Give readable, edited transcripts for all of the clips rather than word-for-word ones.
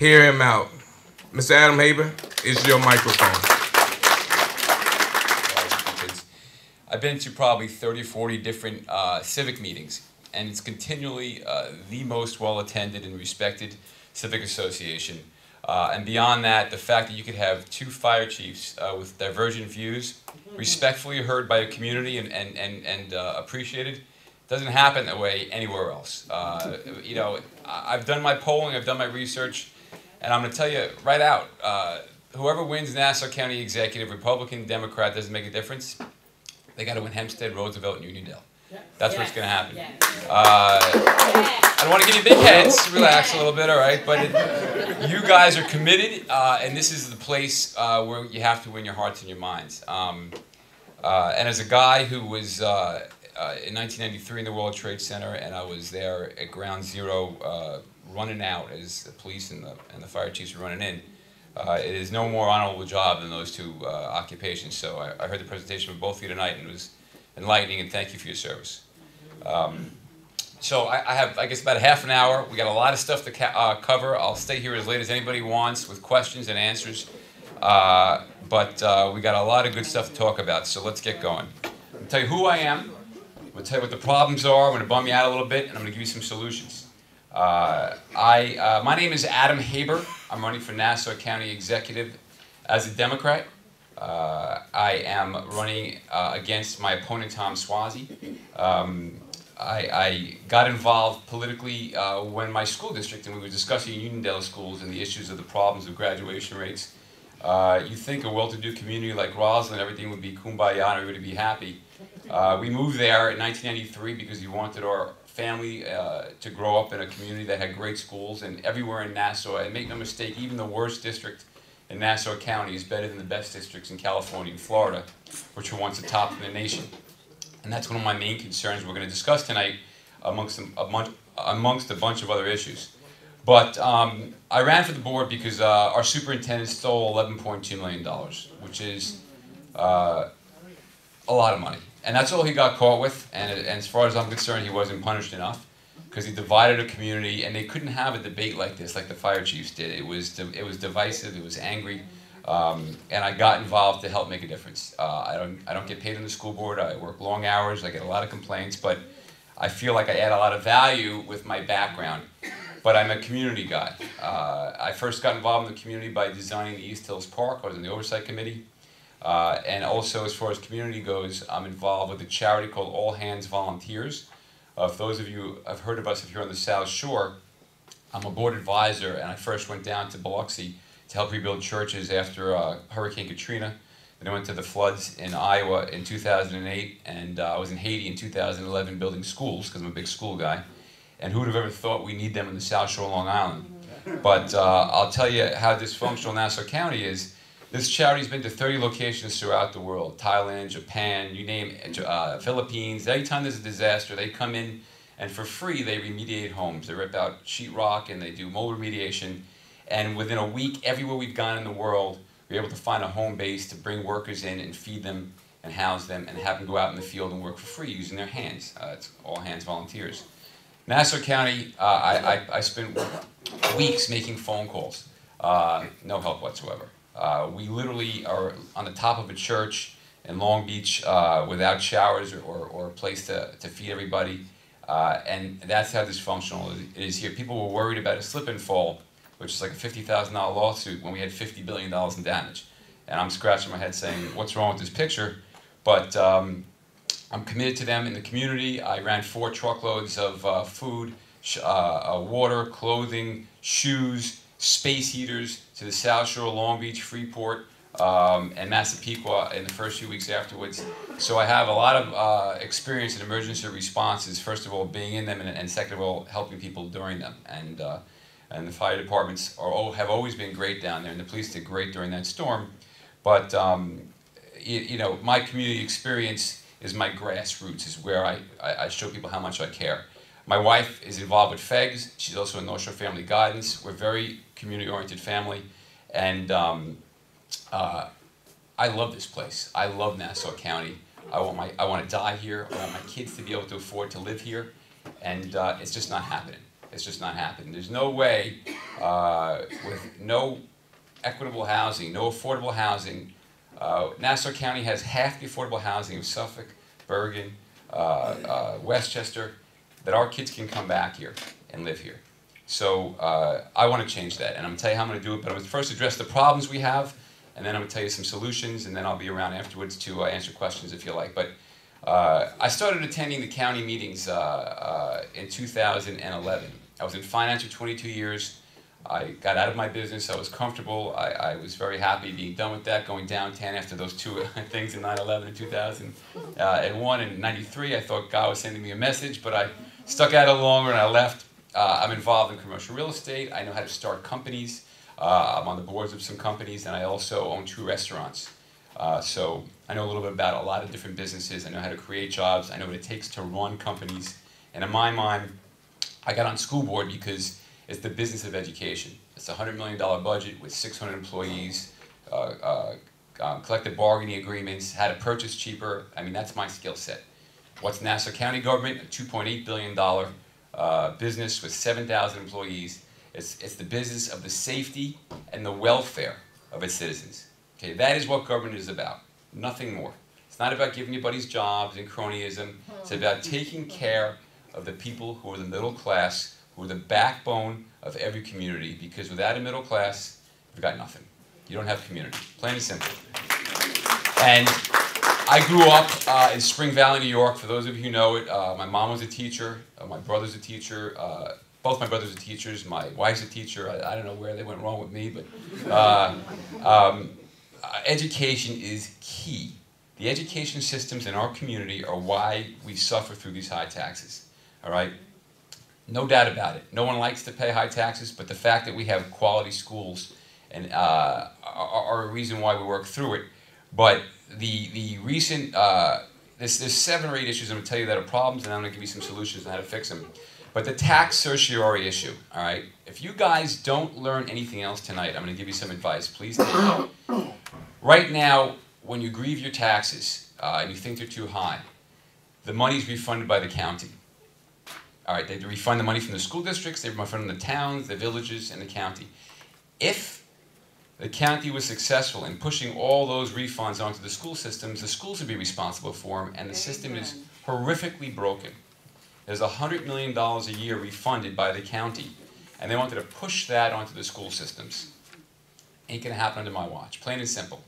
hear him out. Mr. Adam Haber, it's your microphone. I've been to probably 30 or 40 different civic meetings, and it's continually the most well-attended and respected civic association. And beyond that, the fact that you could have two fire chiefs with divergent views, respectfully heard by a community and appreciated, doesn't happen that way anywhere else. You know, I've done my polling, I've done my research, and I'm going to tell you right out, whoever wins Nassau County Executive, Republican, Democrat, doesn't make a difference. They got to win Hempstead, Roosevelt, and Uniondale. That's what's going to happen. I don't want to give you big heads. Relax a little bit, all right? But you guys are committed, and this is the place where you have to win your hearts and your minds. And as a guy who was in 1993 in the World Trade Center, and I was there at Ground Zero running out as the police and the fire chiefs were running in. It is no more honorable job than those two occupations. So I heard the presentation from both of you tonight, and it was enlightening, and thank you for your service. So I have, I guess, about a half an hour. We got a lot of stuff to cover. I'll stay here as late as anybody wants with questions and answers. But we got a lot of good stuff to talk about, so let's get going. I'm going to tell you who I am. I'm going to tell you what the problems are. I'm going to bum you out a little bit, and I'm going to give you some solutions. My name is Adam Haber. I'm running for Nassau County Executive as a Democrat. I am running against my opponent, Tom Swazi. I got involved politically when my school district, and we were discussing Uniondale schools and the issues of the problems of graduation rates. You think a well-to-do community like Roslyn, everything would be kumbaya and everybody would be happy. We moved there in 1993 because we wanted our family to grow up in a community that had great schools, and everywhere in Nassau, and make no mistake, even the worst district in Nassau County is better than the best districts in California and Florida, which were once the top in the nation. And that's one of my main concerns we're going to discuss tonight amongst a bunch of other issues. But I ran for the board because our superintendent stole $11.2 million, which is a lot of money. And that's all he got caught with, and as far as I'm concerned, he wasn't punished enough because he divided a community, and they couldn't have a debate like this, like the fire chiefs did. It was divisive, it was angry, and I got involved to help make a difference. I don't get paid on the school board, I work long hours, I get a lot of complaints, but I feel like I add a lot of value with my background. But I'm a community guy. I first got involved in the community by designing the East Hills Park. I was in the oversight committee. And also, as far as community goes, I'm involved with a charity called All Hands Volunteers. If those of you have heard of us, if you're on the South Shore, I'm a board advisor, and I first went down to Biloxi to help rebuild churches after Hurricane Katrina. Then I went to the floods in Iowa in 2008, and I was in Haiti in 2011 building schools, because I'm a big school guy. And who would have ever thought we need them in the South Shore of Long Island? But I'll tell you how dysfunctional Nassau County is. This charity's been to 30 locations throughout the world, Thailand, Japan, you name it, Philippines. Anytime there's a disaster, they come in and for free they remediate homes. They rip out sheetrock and they do mold remediation. And within a week, everywhere we've gone in the world, we're able to find a home base to bring workers in and feed them and house them and have them go out in the field and work for free using their hands. It's All Hands Volunteers. Nassau County, I spent weeks making phone calls. No help whatsoever. We literally are on the top of a church in Long Beach without showers or a place to feed everybody. And that's how dysfunctional it is here. People were worried about a slip and fall, which is like a $50,000 lawsuit when we had $50 billion in damage. And I'm scratching my head saying, what's wrong with this picture? But I'm committed to them in the community. I ran 4 truckloads of food, water, clothing, shoes, space heaters to the South Shore, Long Beach, Freeport, and Massapequa in the first few weeks afterwards. So I have a lot of experience in emergency responses, first of all being in them, and second of all helping people during them. And the fire departments have always been great down there, and the police did great during that storm. But you know, my community experience is my grassroots, is where I show people how much I care. My wife is involved with FEGS. She's also in Nostrand Family Guidance. We're a very community-oriented family, and I love this place. I love Nassau County. I want to die here. I want my kids to be able to afford to live here, and it's just not happening. It's just not happening. There's no way with no equitable housing, no affordable housing. Nassau County has half the affordable housing of Suffolk, Bergen, Westchester, that our kids can come back here and live here. So I want to change that, and I'm going to tell you how I'm going to do it, but I'm going to first address the problems we have, and then I'm going to tell you some solutions, and then I'll be around afterwards to answer questions if you like. But I started attending the county meetings in 2011. I was in finance for 22 years. I got out of my business. I was comfortable. I was very happy being done with that, going downtown after those two things in 9/11 in 2001 and 93. I thought God was sending me a message, but I stuck at it longer and I left. I'm involved in commercial real estate. I know how to start companies. I'm on the boards of some companies, and I also own 2 restaurants. So I know a little bit about a lot of different businesses. I know how to create jobs. I know what it takes to run companies. And in my mind, I got on school board because it's the business of education. It's a $100 million budget with 600 employees, collective bargaining agreements, how to purchase cheaper. I mean, that's my skill set. What's Nassau County government? A $2.8 billion business with 7,000 employees. It's the business of the safety and the welfare of its citizens. Okay, that is what government is about, nothing more. It's not about giving your buddies jobs and cronyism. It's about taking care of the people who are the middle class, who are the backbone of every community, because without a middle class, you've got nothing. You don't have community, plain and simple. And I grew up in Spring Valley, New York. For those of you who know it, my mom was a teacher, my brother's a teacher, both my brothers are teachers, my wife's a teacher. I don't know where they went wrong with me, but education is key. The education systems in our community are why we suffer through these high taxes, all right? No doubt about it. No one likes to pay high taxes, but the fact that we have quality schools and are a reason why we work through it. But the recent, there's 7 or 8 issues I'm going to tell you that are problems, and I'm going to give you some solutions on how to fix them. But the tax certiorari issue, all right? If you guys don't learn anything else tonight, I'm going to give you some advice. Please take it. Right now, when you grieve your taxes and you think they're too high, the money's refunded by the county. All right, they refund the money from the school districts, they refund the towns, the villages, and the county. If the county was successful in pushing all those refunds onto the school systems, the schools would be responsible for them, and the system is horrifically broken. There's $100 million a year refunded by the county, and they wanted to push that onto the school systems. Ain't gonna happen under my watch, plain and simple.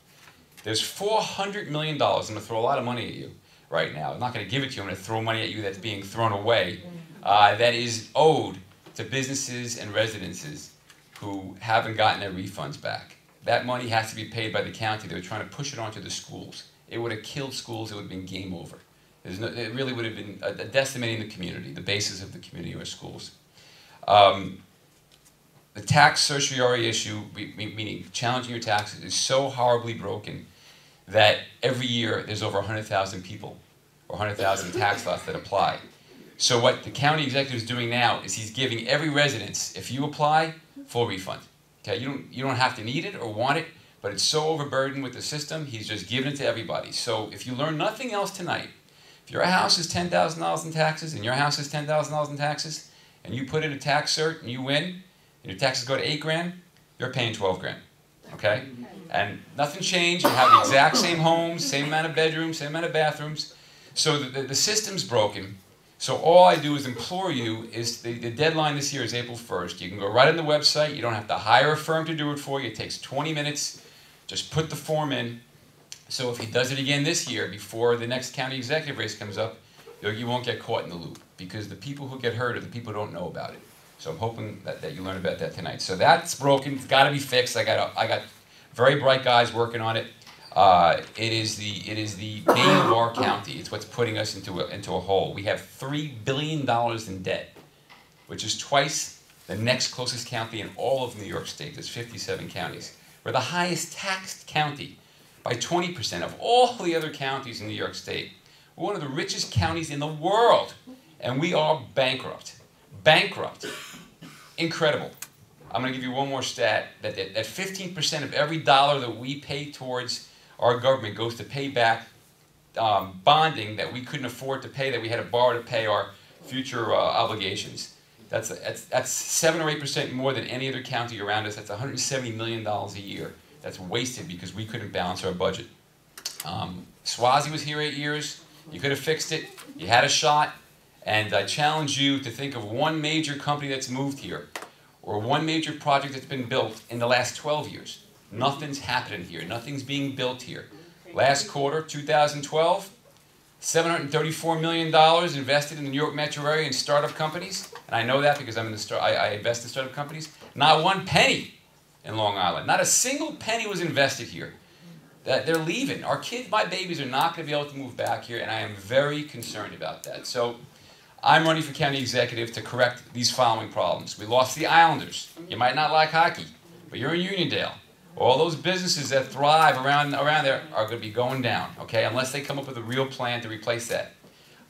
There's $400 million, I'm gonna throw a lot of money at you right now. I'm not gonna give it to you, I'm gonna throw money at you that's being thrown away, that is owed to businesses and residences who haven't gotten their refunds back. That money has to be paid by the county. They were trying to push it onto the schools. It would have killed schools, it would have been game over. It really would have been decimating the community, the basis of the community or schools. The tax certiorari issue, meaning challenging your taxes, is so horribly broken that every year there's over 100,000 people or 100,000 tax lots that apply. So what the county executive is doing now is he's giving every residence, if you apply, full refund. Okay, you don't have to need it or want it, but it's so overburdened with the system, he's just giving it to everybody. So if you learn nothing else tonight, if your house is $10,000 in taxes and your house is $10,000 in taxes, and you put in a tax cert and you win, and your taxes go to $8 grand, you're paying 12 grand, okay? And nothing changed, you have the exact same homes, same amount of bedrooms, same amount of bathrooms. So the system's broken. So all I do is implore you, is the deadline this year is April 1st. You can go right on the website, you don't have to hire a firm to do it for you, it takes 20 minutes, just put the form in. So if he does it again this year, before the next county executive race comes up, you won't get caught in the loop, because the people who get hurt are the people who don't know about it. So I'm hoping that you learn about that tonight. So that's broken, it's gotta be fixed. I got very bright guys working on it. It is the bane of our county. It's what's putting us into a hole. We have $3 billion in debt, which is twice the next closest county in all of New York State. There's 57 counties. We're the highest taxed county by 20% of all the other counties in New York State. We're one of the richest counties in the world, and we are bankrupt. Bankrupt. Incredible. I'm going to give you one more stat, that 15% of every dollar that we pay towards our government goes to pay back bonding that we couldn't afford to pay, that we had to borrow to pay our future obligations. That's 7 or 8% more than any other county around us. That's $170 million a year. That's wasted because we couldn't balance our budget. Swazi was here 8 years. You could have fixed it. You had a shot. And I challenge you to think of one major company that's moved here or one major project that's been built in the last 12 years. Nothing's happening here. Nothing's being built here. Last quarter, 2012, $734 million invested in the New York metro area in startup companies. And I know that because I invest in startup companies. Not one penny in Long Island. Not a single penny was invested here. They're leaving. Our kids, my babies, are not going to be able to move back here, and I am very concerned about that. So I'm running for county executive to correct these following problems. We lost the Islanders. You might not like hockey, but you're in Uniondale. All those businesses that thrive around there are going to be going down, okay, unless they come up with a real plan to replace that.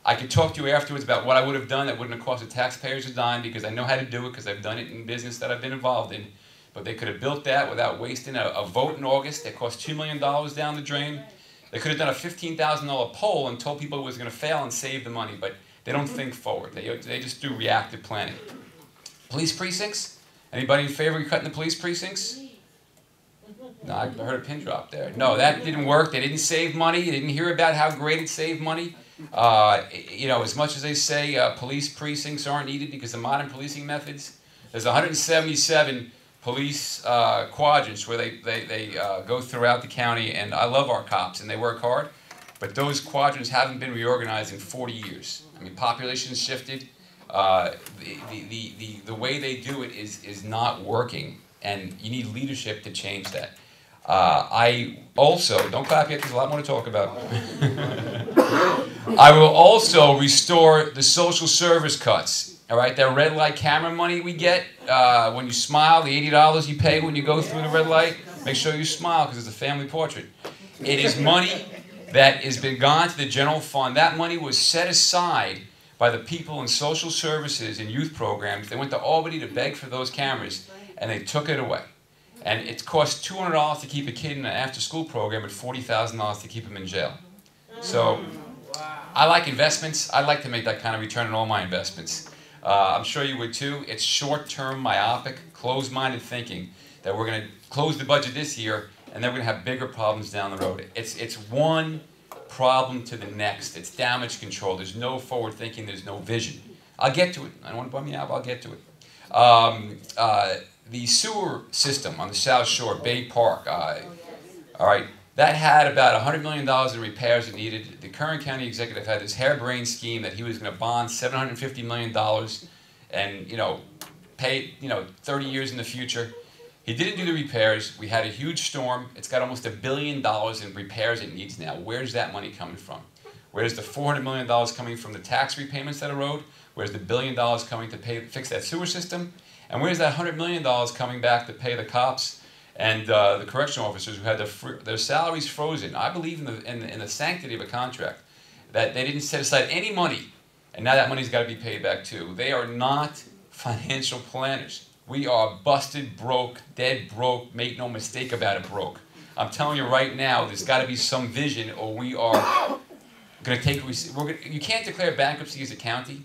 I could talk to you afterwards about what I would have done that wouldn't have cost the taxpayers a dime because I know how to do it because I've done it in business that I've been involved in. But they could have built that without wasting a vote in August that cost $2 million down the drain. They could have done a $15,000 poll and told people it was going to fail and save the money, but they don't think forward. They just do reactive planning. Police precincts? Anybody in favor of cutting the police precincts? No, I heard a pin drop there. No, that didn't work. They didn't save money. You didn't hear about how great it saved money. You know, as much as they say police precincts aren't needed because of modern policing methods, there's 177 police quadrants where they go throughout the county, and I love our cops, and they work hard, but those quadrants haven't been reorganized in 40 years. I mean, population's shifted. The way they do it is not working, and you need leadership to change that. I also, don't clap yet, there's a lot more to talk about. I will also restore the social service cuts. All right, that red light camera money we get when you smile, the $80 you pay when you go through the red light, make sure you smile because it's a family portrait. It is money that has been gone to the general fund. That money was set aside by the people in social services and youth programs. They went to Albany to beg for those cameras, and they took it away. And it costs $200 to keep a kid in an after-school program and $40,000 to keep him in jail. So I like investments. I like to make that kind of return on all my investments. I'm sure you would too. It's short-term, myopic, closed-minded thinking that we're going to close the budget this year and then we're going to have bigger problems down the road. It's one problem to the next. It's damage control. There's no forward thinking. There's no vision. I'll get to it. I don't want to bum you out, but I'll get to it. The sewer system on the South Shore, Bay Park, all right, that had about $100 million in repairs it needed. The current county executive had this harebrained scheme that he was going to bond $750 million and, you know, pay, 30 years in the future. He didn't do the repairs. We had a huge storm. It's got almost $1 billion in repairs it needs now. Where's that money coming from? Where's the $400 million coming from the tax repayments that erode? Where's the $1 billion coming to fix that sewer system? And where's that $100 million coming back to pay the cops and the correctional officers who had their salaries frozen? I believe in the sanctity of a contract, that they didn't set aside any money, and now that money's got to be paid back too. They are not financial planners. We are busted broke, dead broke, make no mistake about it, broke. I'm telling you right now, there's got to be some vision, or we are going to take. You can't declare bankruptcy as a county.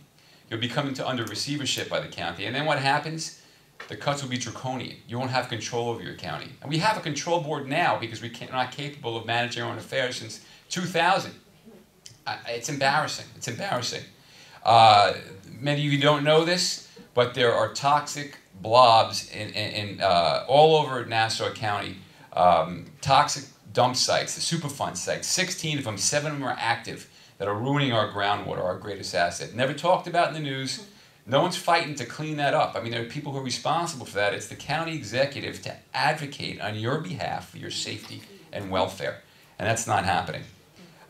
You'll be coming under receivership by the county, and then what happens? The cuts will be draconian. You won't have control over your county. And we have a control board now because we're not capable of managing our own affairs since 2000. It's embarrassing. It's embarrassing. Many of you don't know this, but there are toxic blobs all over Nassau County, toxic dump sites, the Superfund sites, 16 of them, 7 of them are active, that are ruining our groundwater, our greatest asset. Never talked about in the news. No one's fighting to clean that up. I mean, there are people who are responsible for that. It's the county executive to advocate on your behalf for your safety and welfare. And that's not happening.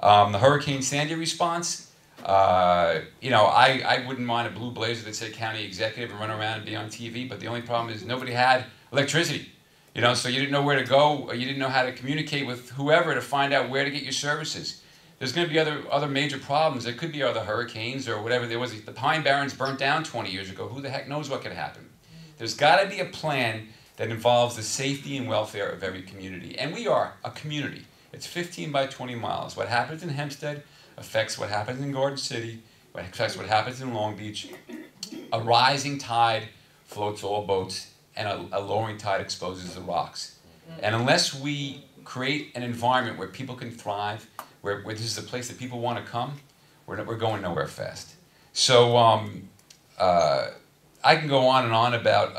The Hurricane Sandy response, I wouldn't mind a blue blazer that said county executive and run around and be on TV, but the only problem is nobody had electricity. So you didn't know where to go, or you didn't know how to communicate with whoever to find out where to get your services. There's going to be other major problems. There could be other hurricanes or whatever there was. The Pine Barrens burnt down 20 years ago. Who the heck knows what could happen? There's got to be a plan that involves the safety and welfare of every community. And we are a community. It's 15 by 20 miles. What happens in Hempstead affects what happens in Garden City, That's what happens in Long Beach. A rising tide floats all boats, and a lowering tide exposes the rocks. And unless we create an environment where people can thrive, where this is a place that people want to come, we're going nowhere fast. So I can go on about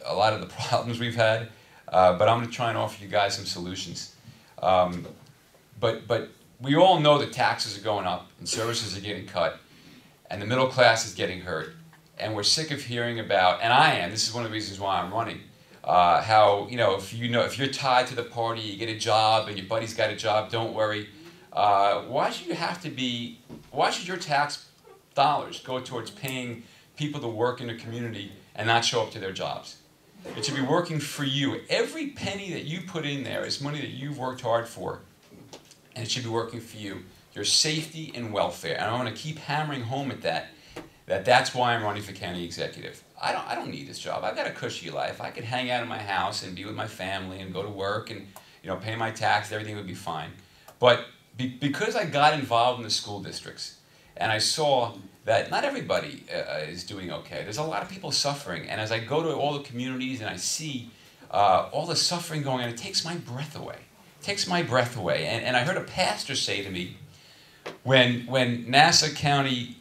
a lot of the problems we've had, but I'm going to try and offer you guys some solutions. But we all know that taxes are going up and services are getting cut, and the middle class is getting hurt. And we're sick of hearing about, and I am, this is one of the reasons why I'm running, how, if you're tied to the party, you get a job and your buddy's got a job, don't worry. Why should your tax dollars go towards paying people to work in the community and not show up to their jobs? It should be working for you. Every penny that you put in there is money that you've worked hard for, and it should be working for you. Your safety and welfare. And I want to keep hammering home at that's why I'm running for county executive. I don't need this job. I've got a cushy life. I could hang out in my house and be with my family and go to work and pay my taxes. Everything would be fine. But because I got involved in the school districts and I saw that not everybody is doing okay. There's a lot of people suffering. And as I go to all the communities and I see all the suffering going on, it takes my breath away. It takes my breath away. And I heard a pastor say to me, when Nassau County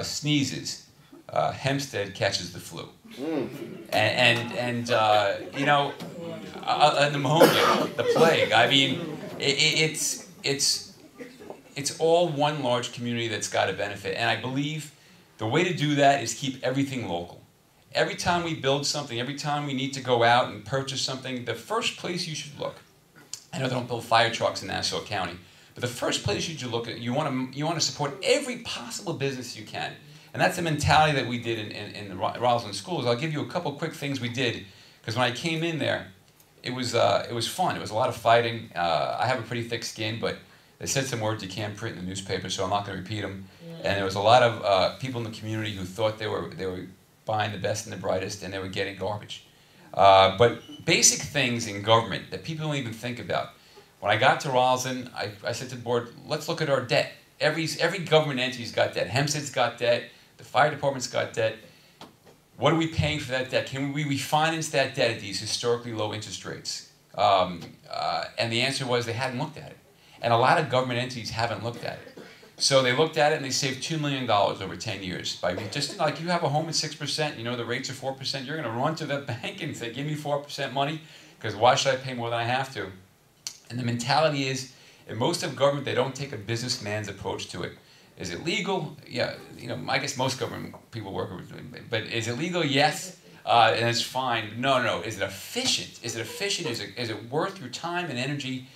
sneezes, Hempstead catches the flu. And pneumonia, the plague. I mean, it's all one large community that's got to benefit. And I believe the way to do that is keep everything local. Every time we build something, every time we need to go out and purchase something, the first place you should look, I know they don't build fire trucks in Nassau County, but the first place you should look at, you want to support every possible business you can. And that's the mentality that we did in the Roslyn schools. I'll give you a couple quick things we did, because when I came in there, it was fun. It was a lot of fighting. I have a pretty thick skin, but they said some words you can't print in the newspaper, so I'm not going to repeat them. Yeah. And there was a lot of people in the community who thought they were buying the best and the brightest, and they were getting garbage. But basic things in government that people don't even think about. When I got to Roslyn, I said to the board, let's look at our debt. Every government entity's got debt. Hempstead's got debt. The fire department's got debt. What are we paying for that debt? Can we refinance that debt at these historically low interest rates? And the answer was they hadn't looked at it. And a lot of government entities haven't looked at it. So they looked at it and they saved $2 million over 10 years. By just like you have a home at 6%, the rates are 4%, you're going to run to the bank and say, give me 4% money, because why should I pay more than I have to? And the mentality is, in most of government, they don't take a businessman's approach to it. Is it legal? Yeah, I guess most government people work with it. But is it legal? Yes. And it's fine. No. Is it efficient? Is it worth your time and energy?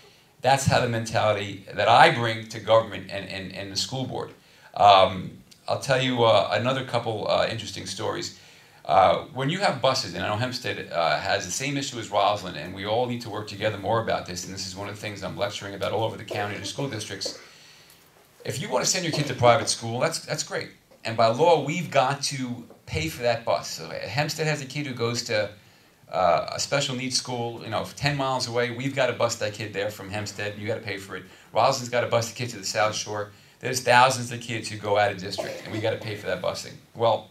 That's how the mentality that I bring to government and the school board. I'll tell you another couple interesting stories. When you have buses, and I know Hempstead has the same issue as Roslyn, and we all need to work together more about this, and this is one of the things I'm lecturing about all over the county to school districts. If you want to send your kid to private school, that's great. And by law, we've got to pay for that bus. So Hempstead has a kid who goes to a special needs school, 10 miles away. We've got to bus that kid there from Hempstead. You got to pay for it. Roslyn's got to bus the kid to the South Shore. There's thousands of kids who go out of district, and we got to pay for that busing. Well,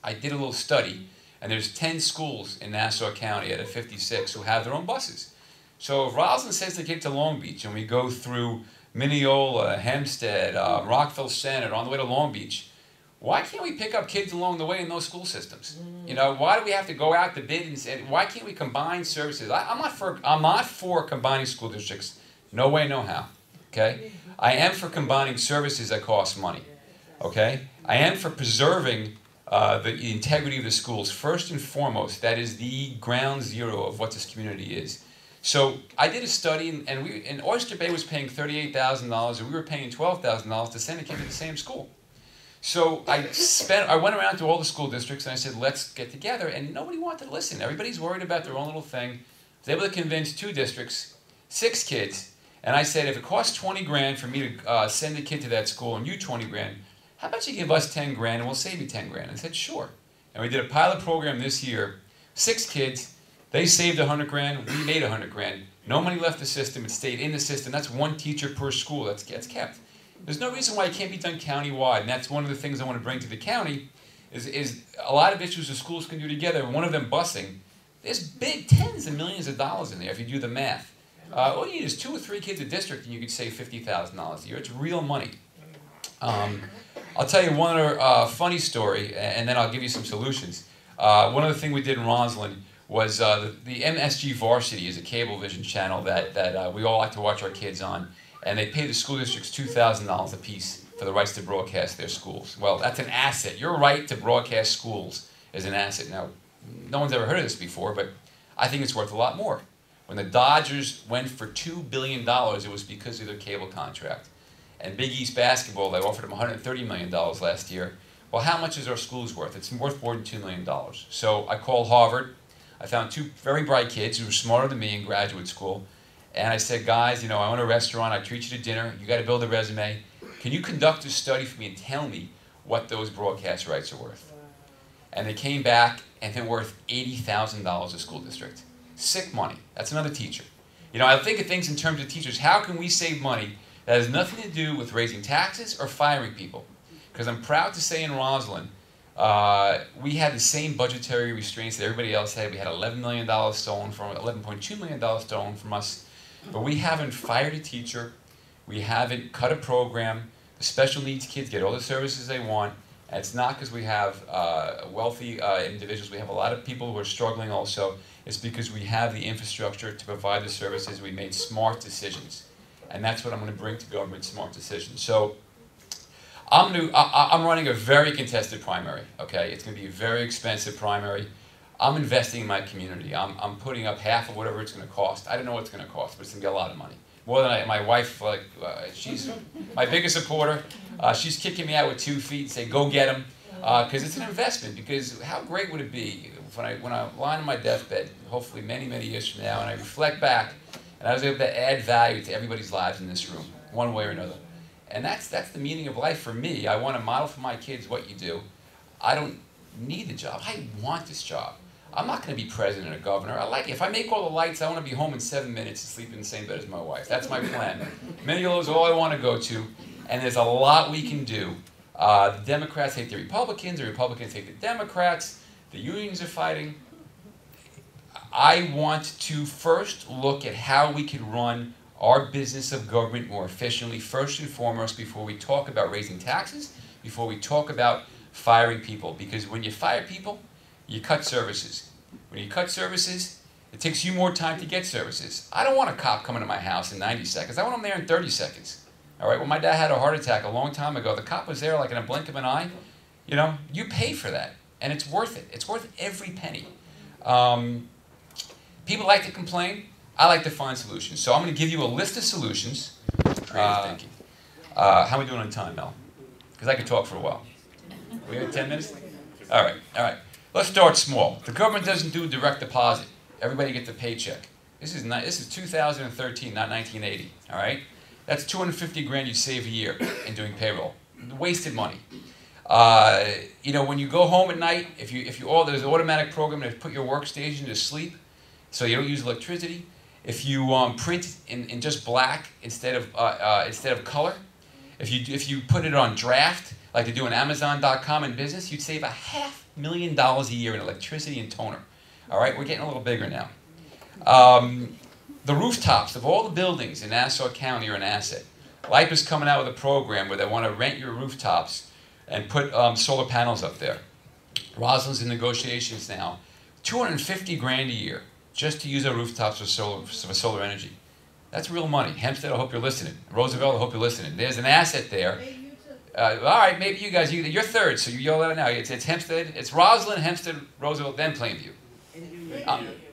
I did a little study, and there's 10 schools in Nassau County out of 56 who have their own buses. So if Roslyn sends the kid to Long Beach, and we go through Mineola, Hempstead, Rockville Center, on the way to Long Beach, why can't we pick up kids along the way in those school systems? Why do we have to go out to bid and say, why can't we combine services? I'm not for combining school districts. No way, no how. Okay? I am for combining services that cost money. Okay? I am for preserving the integrity of the schools. First and foremost, that is the ground zero of what this community is. So I did a study, and Oyster Bay was paying $38,000, and we were paying $12,000 to send a kid to the same school. So I went around to all the school districts, and I said, let's get together, and nobody wanted to listen. Everybody's worried about their own little thing. I was able to convince 2 districts, 6 kids, and I said, if it costs 20 grand for me to send a kid to that school and you 20 grand, how about you give us 10 grand and we'll save you 10 grand? And I said, sure. And we did a pilot program this year, 6 kids, they saved 100 grand, we made 100 grand. No money left the system, it stayed in the system. That's 1 teacher per school that's kept. There's no reason why it can't be done countywide, and that's one of the things I want to bring to the county, is a lot of issues the schools can do together, one of them busing. There's big tens of millions of dollars in there if you do the math. All you need is 2 or 3 kids a district and you could save $50,000 a year. It's real money. I'll tell you one other funny story, and then I'll give you some solutions. One other thing we did in Roslyn was the MSG Varsity is a cablevision channel that we all like to watch our kids on, and they pay the school districts $2,000 a piece for the rights to broadcast their schools. Well, that's an asset. Your right to broadcast schools is an asset. Now, no one's ever heard of this before, but I think it's worth a lot more. When the Dodgers went for $2 billion, it was because of their cable contract. And Big East Basketball, they offered them $130 million last year. Well, how much is our schools worth? It's worth more than $2 million. So I called Harvard. I found 2 very bright kids who were smarter than me in graduate school. And I said, guys, you know, I own a restaurant. I treat you to dinner. You got to build a resume. Can you conduct a study for me and tell me what those broadcast rights are worth? And they came back, and they're worth $80,000 a school district. Sick money. That's another teacher. You know, I think of things in terms of teachers. How can we save money that has nothing to do with raising taxes or firing people? Because I'm proud to say in Roslyn, we had the same budgetary restraints that everybody else had. We had $11 million stolen from, $11.2 million stolen from us. But we haven't fired a teacher. We haven't cut a program. The special needs kids get all the services they want. And it's not because we have wealthy individuals. We have a lot of people who are struggling also. It's because we have the infrastructure to provide the services. We made smart decisions. And that's what I'm going to bring to government, smart decisions. So I'm running a very contested primary, okay? It's going to be a very expensive primary. I'm investing in my community. I'm putting up half of whatever it's going to cost. I don't know what it's going to cost, but it's going to be a lot of money. More than my wife, she's my biggest supporter. She's kicking me out with 2 feet and say, go get them. Because it's an investment. Because how great would it be when I lie on my deathbed, hopefully many, many years from now, and I reflect back, and I was able to add value to everybody's lives in this room, one way or another. And that's the meaning of life for me. I want to model for my kids what you do. I don't need the job. I want this job. I'm not going to be president or governor. I like it. If I make all the lights, I want to be home in 7 minutes and sleep in the same bed as my wife. That's my plan. Many of those are all I want to go to, and there's a lot we can do. The Democrats hate the Republicans hate the Democrats, the unions are fighting. I want to first look at how we can run our business of government more efficiently, first and foremost, before we talk about raising taxes, before we talk about firing people. Because when you fire people, you cut services. When you cut services, it takes you more time to get services. I don't want a cop coming to my house in 90 seconds. I want him there in 30 seconds. All right, when my dad had a heart attack a long time ago, the cop was there like in a blink of an eye. You know, you pay for that, and it's worth it. It's worth every penny. People like to complain. I like to find solutions. So I'm going to give you a list of solutions. Creative thinking. How are we doing on time, Mel? Because I could talk for a while. We have 10 minutes? All right, all right. Let's start small. The government doesn't do direct deposit. Everybody gets a paycheck. This is 2013, not 1980. All right, that's 250 grand you save a year in doing payroll. Wasted money. You know, when you go home at night, if you there's an automatic program to put your workstation to sleep, so you don't use electricity. If you print in just black instead of color, if you put it on draft like they do on Amazon.com in business, you'd save $500,000 a year in electricity and toner. All right, we're getting a little bigger now. The rooftops of all the buildings in Nassau County are an asset. LIPA is coming out with a program where they want to rent your rooftops and put solar panels up there. Roslyn's in negotiations now. 250 grand a year just to use our rooftops for solar energy. That's real money. Hempstead, I hope you're listening. Roosevelt, I hope you're listening. There's an asset there. All right, maybe you guys, you're third, so you yell at it now. It's Hempstead, it's Roslyn, Hempstead, Roosevelt, then Plainview.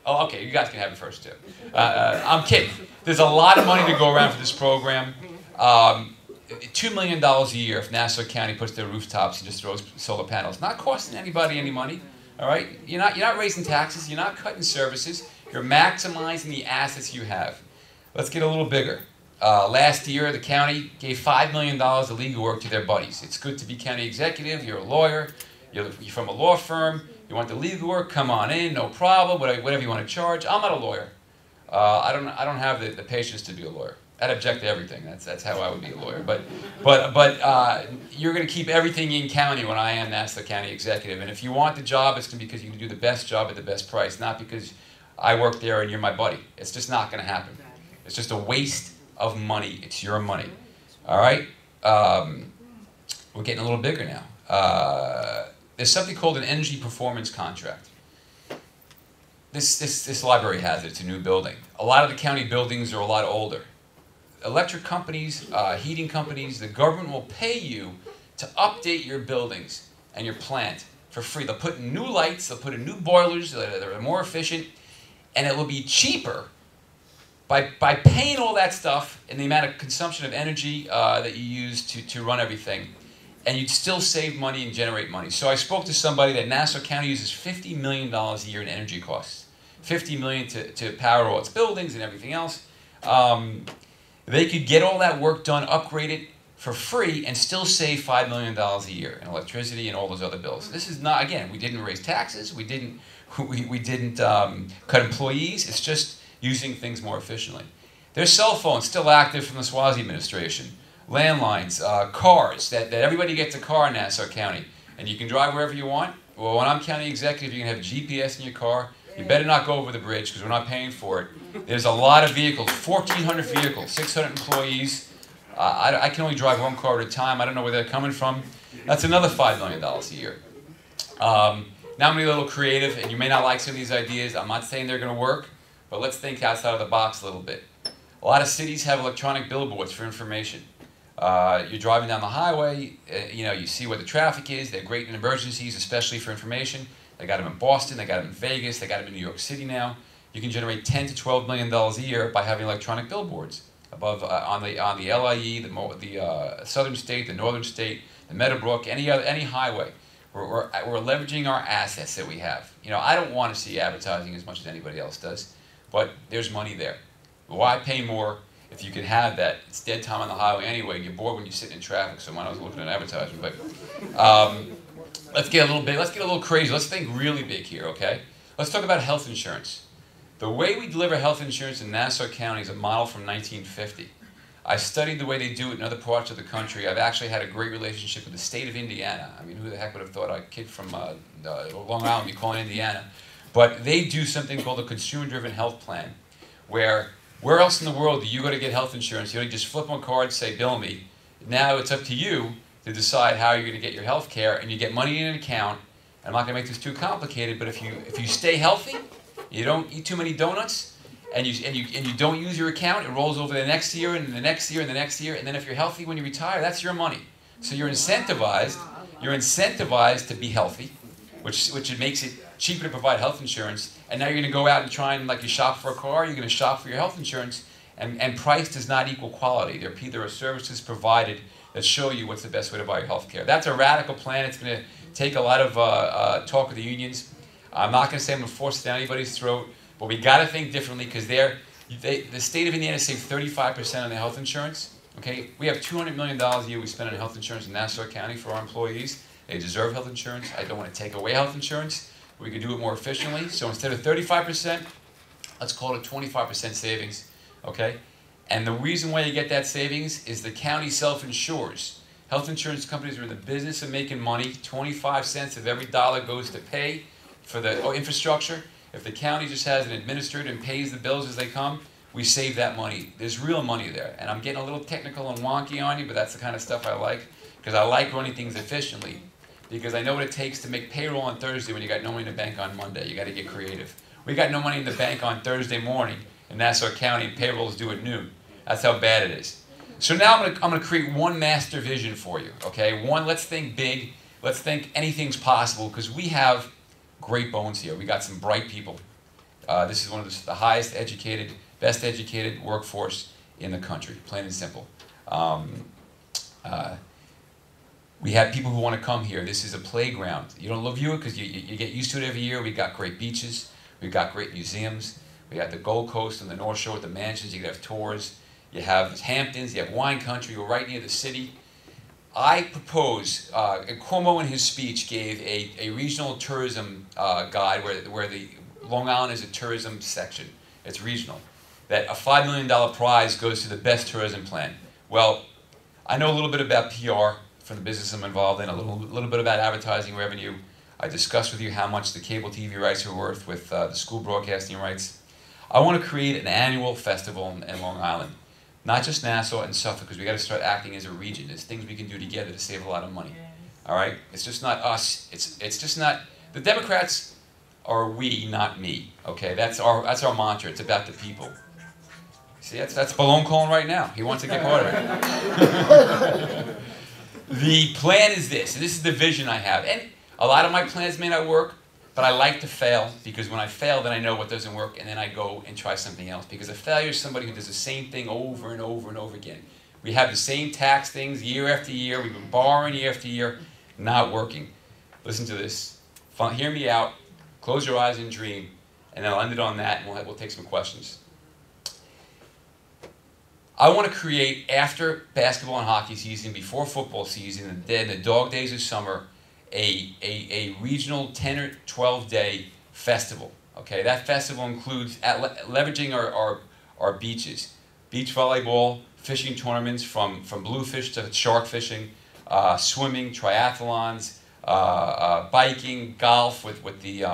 Oh, okay, you guys can have it first, too. I'm kidding. There's a lot of money to go around for this program. $2 million a year if Nassau County puts their rooftops and just throws solar panels. Not costing anybody any money, all right? You're not raising taxes, you're not cutting services, you're maximizing the assets you have. Let's get a little bigger. Last year, the county gave $5 million of legal work to their buddies. It's good to be county executive, you're a lawyer, you're from a law firm, you want the legal work, come on in, no problem, whatever you want to charge. I'm not a lawyer. I don't have the patience to be a lawyer. I'd object to everything. That's how I would be a lawyer. But you're going to keep everything in county when I am Nassau County Executive. And if you want the job, it's going to be because you can do the best job at the best price, not because I work there and you're my buddy. It's just not going to happen. It's just a waste of money. It's your money. All right? We're getting a little bigger now. There's something called an energy performance contract. This library has it. It's a new building. A lot of the county buildings are a lot older. Electric companies, heating companies, the government will pay you to update your buildings and your plant for free. They'll put in new lights, they'll put in new boilers that are more efficient, and it will be cheaper by paying all that stuff and the amount of consumption of energy that you use to run everything. And you'd still save money and generate money. So I spoke to somebody that Nassau County uses $50 million a year in energy costs. $50 million to power all its buildings and everything else. They could get all that work done, upgrade it for free, and still save $5 million a year in electricity and all those other bills. This is not, again, we didn't raise taxes, we didn't cut employees, it's just using things more efficiently. There's cell phones still active from the Swazi administration, landlines, cars, that everybody gets a car in Nassau County, and you can drive wherever you want. Well, when I'm county executive, you can have GPS in your car. You better not go over the bridge because we're not paying for it. There's a lot of vehicles, 1,400 vehicles, 600 employees. I can only drive one car at a time. I don't know where they're coming from. That's another $5 million a year. Now I'm going to be a little creative, and you may not like some of these ideas. I'm not saying they're going to work, but let's think outside of the box a little bit. A lot of cities have electronic billboards for information. You're driving down the highway, you see where the traffic is. They're great in emergencies, especially for information. They got them in Boston, they got them in Vegas, they got them in New York City now. You can generate $10 to $12 million a year by having electronic billboards above on the LIE, the Southern State, the Northern State, the Meadowbrook, any highway. We're leveraging our assets that we have. I don't want to see advertising as much as anybody else does, but there's money there. Why pay more if you can have that? It's dead time on the highway anyway. You're bored when you're sitting in traffic, so when I was looking at advertising, but. Let's get a little big, let's get a little crazy, let's think really big here, okay? Let's talk about health insurance. The way we deliver health insurance in Nassau County is a model from 1950. I studied the way they do it in other parts of the country. I've actually had a great relationship with the state of Indiana. I mean, who the heck would have thought a kid from Long Island would be calling Indiana? But they do something called a consumer-driven health plan, where else in the world do you go to get health insurance? You just flip one card, say, bill me. Now it's up to you to decide how you're going to get your health care, and you get money in an account. I'm not going to make this too complicated, but if you stay healthy, you don't eat too many donuts, and you don't use your account, it rolls over the next year and the next year and the next year, and then if you're healthy when you retire, that's your money. So you're incentivized to be healthy, which makes it cheaper to provide health insurance. And now you're going to go out and try and, like you shop for a car, you're going to shop for your health insurance, and price does not equal quality. There are services provided that show you what's the best way to buy your health care. That's a radical plan. It's going to take a lot of talk with the unions. I'm not going to say I'm going to force it down anybody's throat, but we got to think differently because the state of Indiana saved 35% on their health insurance. Okay, we have $200 million a year we spend on health insurance in Nassau County for our employees. They deserve health insurance. I don't want to take away health insurance. We can do it more efficiently. So instead of 35%, let's call it 25% savings. Okay. And the reason why you get that savings is the county self-insures. Health insurance companies are in the business of making money. 25 cents of every dollar goes to pay for the infrastructure. If the county just has an administrator and pays the bills as they come, we save that money. There's real money there. And I'm getting a little technical and wonky on you, but that's the kind of stuff I like, because I like running things efficiently, because I know what it takes to make payroll on Thursday when you got no money in the bank on Monday. You got to get creative. We got no money in the bank on Thursday morning in Nassau County, and payrolls due at noon. That's how bad it is. So now I'm gonna create one master vision for you, okay? Let's think big. Let's think anything's possible, because we have great bones here. We got some bright people. This is one of the highest educated, best educated workforce in the country, plain and simple. We have people who want to come here. This is a playground. You don't love it because you get used to it every year. We've got great beaches. We've got great museums. We got the Gold Coast and the North Shore with the mansions. You can have tours. You have Hamptons. You have wine country. We're right near the city. I propose, Cuomo in his speech gave a regional tourism guide where the Long Island is a tourism section. It's regional. that a $5 million prize goes to the best tourism plan. Well, I know a little bit about PR from the business I'm involved in, a little bit about advertising revenue. I discussed with you how much the cable TV rights are worth with the school broadcasting rights. I want to create an annual festival in Long Island. Not just Nassau and Suffolk, because we got to start acting as a region. There's things we can do together to save a lot of money. All right? It's just not us. It's just not... The Democrats are we, not me. Okay? That's our mantra. It's about the people. See, that's Balone calling right now. He wants to get part of it. The plan is this, and this is the vision I have. And a lot of my plans may not work, but I like to fail, because when I fail, then I know what doesn't work, and then I go and try something else. Because a failure is somebody who does the same thing over and over and over again. We have the same tax things year after year. We've been borrowing year after year, not working. Listen to this. Hear me out. Close your eyes and dream. And then I'll end it on that, and we'll take some questions. I want to create, after basketball and hockey season, before football season, and then the dog days of summer, a regional 10 or 12 day festival. Okay, that festival includes leveraging our beaches, beach volleyball, fishing tournaments from bluefish to shark fishing, swimming, triathlons, biking, golf with the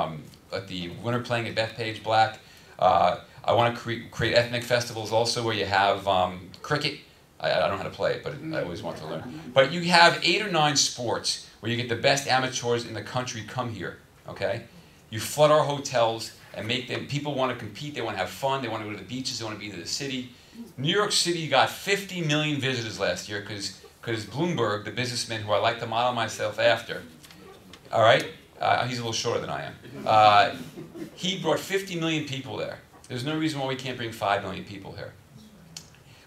winter playing at Bethpage Black. I want to create ethnic festivals also where you have cricket. I don't know how to play it, but I always want to learn. But you have 8 or 9 sports where you get the best amateurs in the country come here, okay? You flood our hotels and make them, people want to compete, they want to have fun, they want to go to the beaches, they want to be in the city. New York City got 50 million visitors last year because Bloomberg, the businessman who I like to model myself after, all right? He's a little shorter than I am. He brought 50 million people there. There's no reason why we can't bring 5 million people here.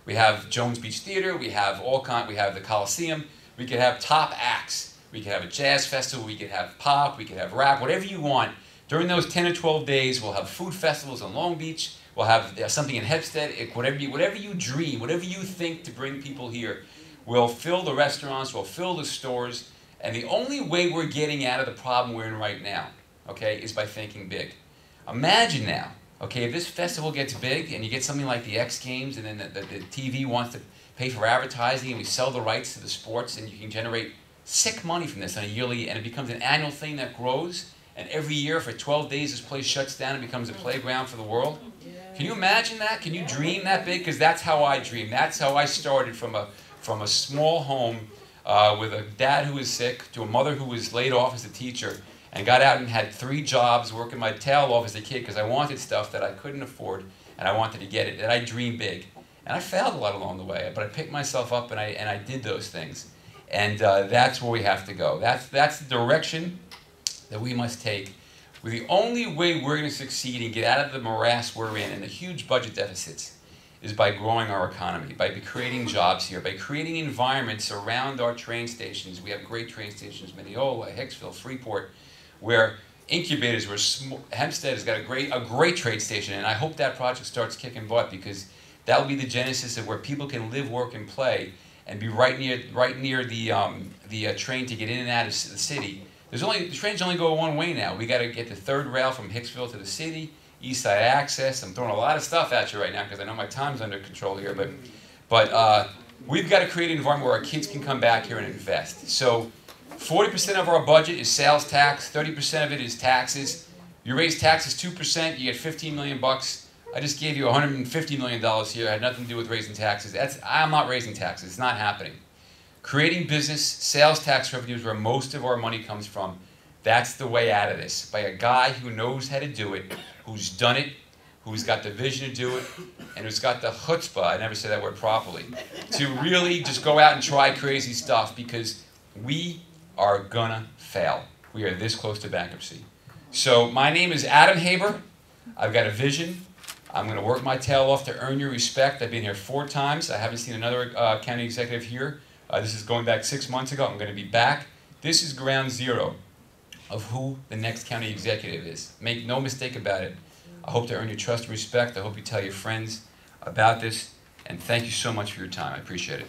We have Jones Beach Theater, we have we have the Coliseum, we could have top acts. We could have a jazz festival, we could have pop, we could have rap, whatever you want. During those 10 or 12 days, we'll have food festivals in Long Beach, we'll have something in Hempstead, whatever you dream, whatever you think to bring people here. We'll fill the restaurants, we'll fill the stores, and the only way we're getting out of the problem we're in right now, okay, is by thinking big. Imagine now, okay, if this festival gets big and you get something like the X Games and then the TV wants to pay for advertising and we sell the rights to the sports and you can generate sick money from this on a yearly, and it becomes an annual thing that grows, and every year for 12 days this place shuts down and becomes a playground for the world. Can you imagine that? Can you dream that big? Because that's how I dream. That's how I started from a small home with a dad who was sick to a mother who was laid off as a teacher, and got out and had 3 jobs working my tail off as a kid because I wanted stuff that I couldn't afford and I wanted to get it. And I dreamed big. And I failed a lot along the way, but I picked myself up and I did those things. And that's where we have to go. That's the direction that we must take. The only way we're going to succeed and get out of the morass we're in and the huge budget deficits is by growing our economy, by creating jobs here, by creating environments around our train stations. We have great train stations, Mineola, Hicksville, Freeport, where incubators, where Hempstead has got a great trade station, and I hope that project starts kicking butt because that will be the genesis of where people can live, work, and play, and be right near the train to get in and out of the city. The trains only go one way now. We got to get the 3rd rail from Hicksville to the city, East Side Access. I'm throwing a lot of stuff at you right now because I know my time's under control here, but we've got to create an environment where our kids can come back here and invest. So 40% of our budget is sales tax, 30% of it is taxes. You raise taxes 2%, you get $15 million bucks. I just gave you $150 million here. It had nothing to do with raising taxes. I'm not raising taxes. It's not happening. Creating business, sales tax revenues where most of our money comes from. That's the way out of this. By a guy who knows how to do it, who's done it, who's got the vision to do it, and who's got the chutzpah, I never said that word properly, to really just go out and try crazy stuff because we are gonna fail. We are this close to bankruptcy. So my name is Adam Haber. I've got a vision. I'm going to work my tail off to earn your respect. I've been here 4 times. I haven't seen another county executive here. This is going back 6 months ago. I'm going to be back. This is ground zero of who the next county executive is. Make no mistake about it. I hope to earn your trust and respect. I hope you tell your friends about this. And thank you so much for your time. I appreciate it.